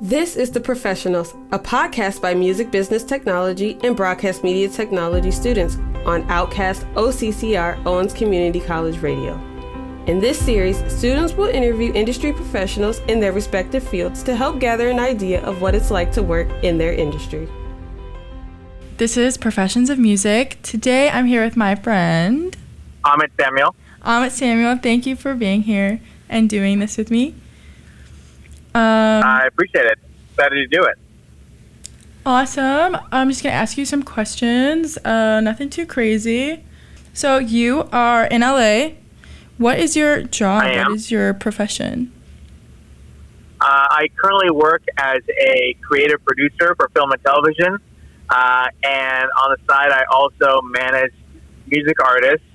This is The Professionals, a podcast by music business technology and broadcast media technology students on Outcast OCCR Owens Community College Radio. In this series, students will interview industry professionals in their respective fields to help gather an idea of what it's like to work in their industry. This is Professions of Music. Today I'm here with my friend Samuel. Samuel, thank you for being here and doing this with me. I appreciate it. Glad to do it. Awesome. I'm just going to ask you some questions. Nothing too crazy. So you are in LA. What is your job? I am. What is your profession? I currently work as a creative producer for film and television. And on the side, I also manage music artists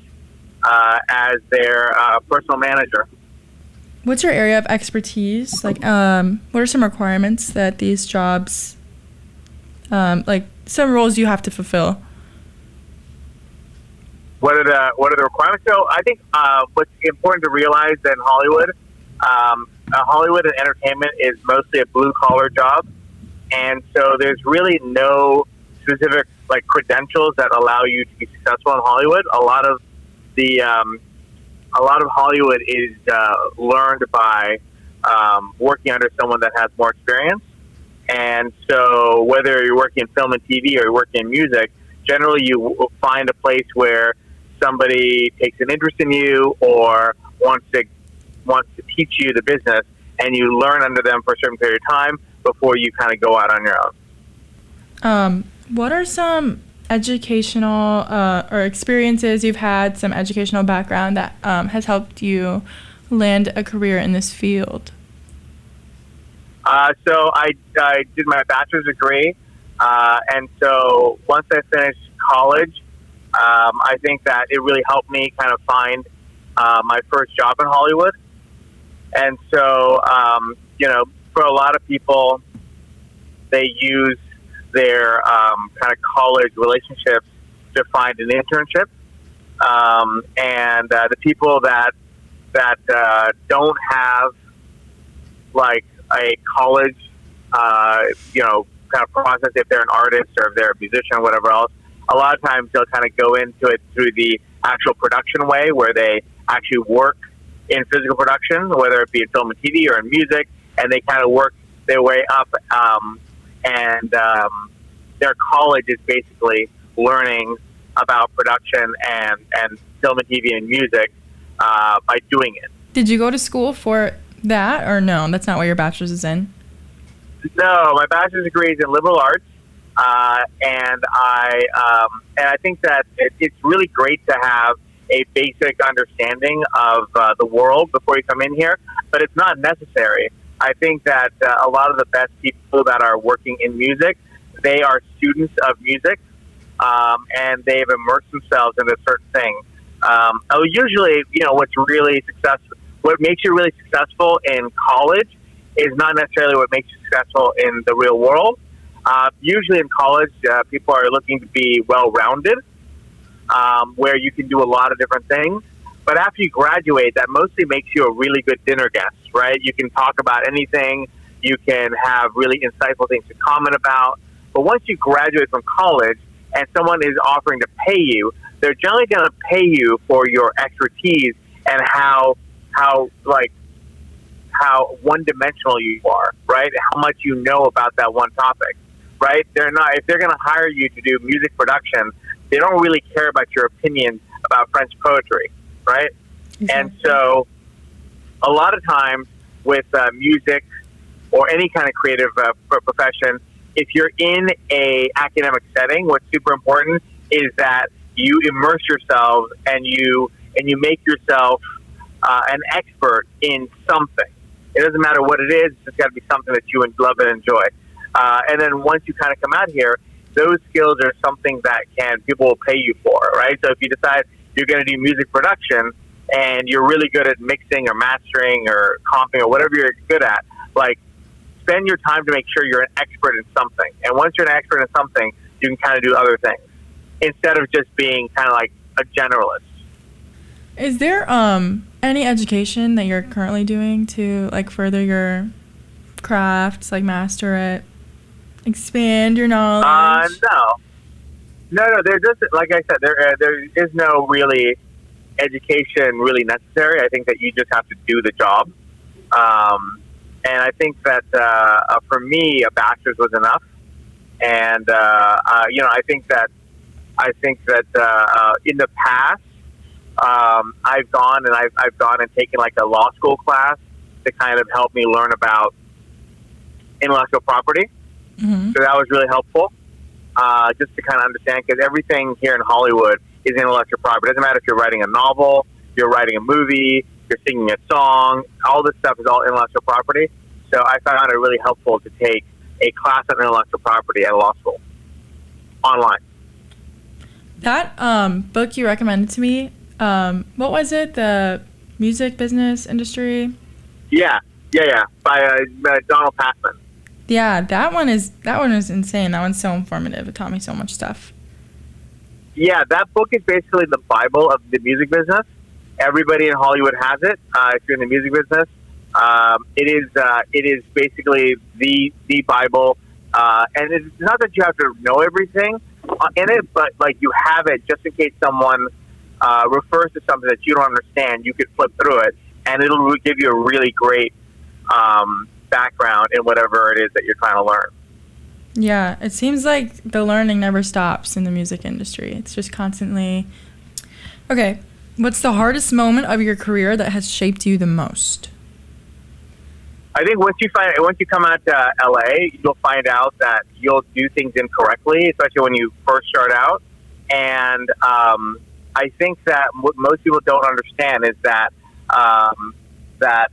as their personal manager. What's your area of expertise? Like, what are some requirements that these jobs, like some roles you have to fulfill? What are the requirements? So I think what's important to realize in Hollywood, Hollywood and entertainment is mostly a blue collar job, and so there's really no specific like credentials that allow you to be successful in Hollywood. A lot of Hollywood is learned by working under someone that has more experience. And so whether you're working in film and TV or you're working in music, generally you will find a place where somebody takes an interest in you or wants to teach you the business, and you learn under them for a certain period of time before you kind of go out on your own. What are some educational or experiences you've had, some educational background that has helped you land a career in this field? So I did my bachelor's degree, and so once I finished college, I think that it really helped me kind of find my first job in Hollywood. And so, for a lot of people, they use their kind of college relationships to find an internship. And the people that don't have like a college, kind of process, if they're an artist or if they're a musician or whatever else, a lot of times they'll kind of go into it through the actual production way, where they actually work in physical production, whether it be in film and TV or in music, and they kind of work their way up. Their college is basically learning about production and film and TV and music by doing it. Did you go to school for that, or no? That's not what your bachelor's is in? No, my bachelor's degree is in liberal arts, and I think that it's really great to have a basic understanding of the world before you come in here, but it's not necessary. I think that a lot of the best people that are working in music, they are students of music, and they've immersed themselves in a certain thing. Usually, what makes you really successful in college is not necessarily what makes you successful in the real world. Usually in college, people are looking to be well-rounded, where you can do a lot of different things. But after you graduate, that mostly makes you a really good dinner guest, right? You can talk about anything. You can have really insightful things to comment about. But once you graduate from college and someone is offering to pay you, they're generally going to pay you for your expertise and how one-dimensional you are, right? How much you know about that one topic, right? If they're going to hire you to do music production, they don't really care about your opinion about French poetry, right? Exactly. And so a lot of times with music or any kind of creative profession, if you're in a academic setting, what's super important is that you immerse yourself and you make yourself an expert in something. It doesn't matter what it is; it's just got to be something that you love and enjoy. And then once you kind of come out here, those skills are something that people will pay you for, right? So if you decide you're going to do music production and you're really good at mixing or mastering or comping or whatever you're good at, like, spend your time to make sure you're an expert in something. And once you're an expert in something, you can kind of do other things instead of just being kind of like a generalist. Is there any education that you're currently doing to like further your crafts, like master it, expand your knowledge? No. There doesn't. Like I said, there is no really education really necessary. I think that you just have to do the job. And I think that for me, a bachelor's was enough. And I think that in the past, I've gone and taken like a law school class to kind of help me learn about intellectual property. Mm-hmm. So that was really helpful, just to kind of understand, because everything here in Hollywood is intellectual property. It doesn't matter if you're writing a novel, you're writing a movie, you're singing a song, all this stuff is all intellectual property. So I found it really helpful to take a class on intellectual property at law school, online. That book you recommended to me, what was it? The music business industry? Yeah, by Donald Passman. Yeah, that one is insane. That one's so informative. It taught me so much stuff. Yeah, that book is basically the Bible of the music business. Everybody in Hollywood has it. If you're in the music business, it is basically the Bible. And it's not that you have to know everything in it, but like you have it just in case someone refers to something that you don't understand. You could flip through it, and it'll give you a really great background in whatever it is that you're trying to learn. Yeah, it seems like the learning never stops in the music industry. It's just constantly... Okay, what's the hardest moment of your career that has shaped you the most? I think once you come out to LA, you'll find out that you'll do things incorrectly, especially when you first start out. And I think that what most people don't understand is that that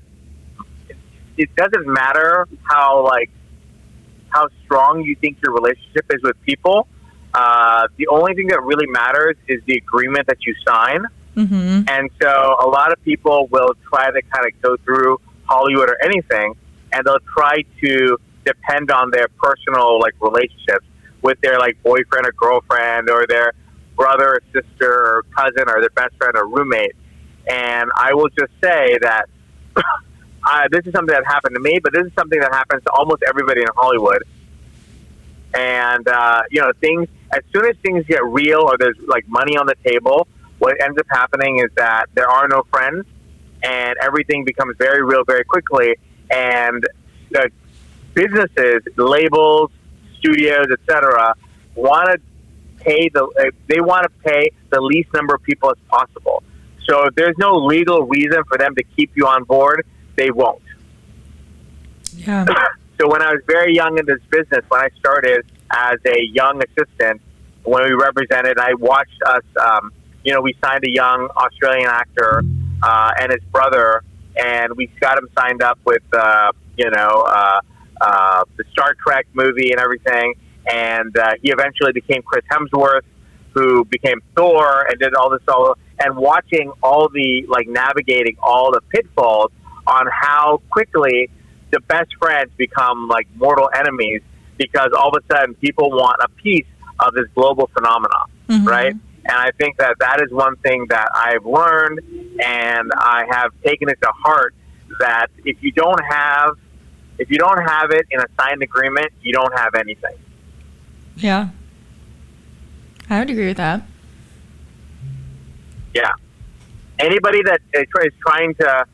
it doesn't matter how strong you think your relationship is with people. The only thing that really matters is the agreement that you sign. Mm-hmm. And so a lot of people will try to kind of go through Hollywood or anything, and they'll try to depend on their personal relationships with their boyfriend or girlfriend or their brother or sister or cousin or their best friend or roommate. And I will just say that this is something that happened to me, but this is something that happens to almost everybody in Hollywood. And things, as soon as things get real or there's money on the table, what ends up happening is that there are no friends, and everything becomes very real very quickly. And businesses, labels, studios, etc., want to pay the least number of people as possible. So if there's no legal reason for them to keep you on board, they won't. Yeah. So when I was very young in this business, when I started as a young assistant, when we represented, I watched us. We signed a young Australian actor and his brother, and we got him signed up with the Star Trek movie and everything. And he eventually became Chris Hemsworth, who became Thor and did all this. And watching all the navigating all the pitfalls on how quickly the best friends become mortal enemies, because all of a sudden people want a piece of this global phenomenon, mm-hmm. right? And I think that is one thing that I've learned, and I have taken it to heart, that if you don't have it in a signed agreement, you don't have anything. Yeah, I would agree with that. Yeah. Anybody that's trying to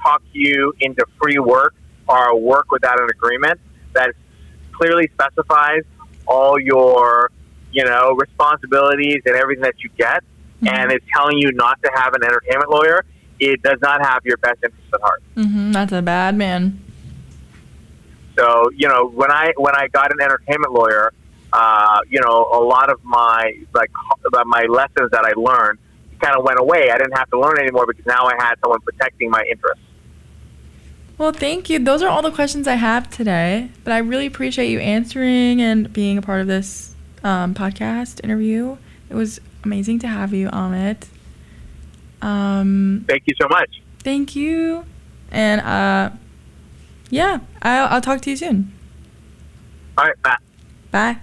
talk you into free work or work without an agreement that clearly specifies all your responsibilities and everything that you get, mm-hmm. and is telling you not to have an entertainment lawyer, it does not have your best interest at heart. Mm-hmm. That's a bad man. So, when I got an entertainment lawyer, a lot of my lessons that I learned kind of went away. I didn't have to learn anymore because now I had someone protecting my interests. Well, thank you. Those are all the questions I have today, but I really appreciate you answering and being a part of this podcast interview. It was amazing to have you, Amit. Thank you so much. Thank you. And I'll talk to you soon. All right, bye. Bye.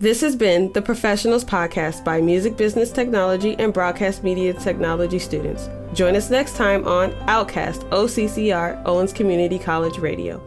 This has been the Professionals Podcast by Music Business Technology and Broadcast Media Technology students. Join us next time on Outcast OCCR Owens Community College Radio.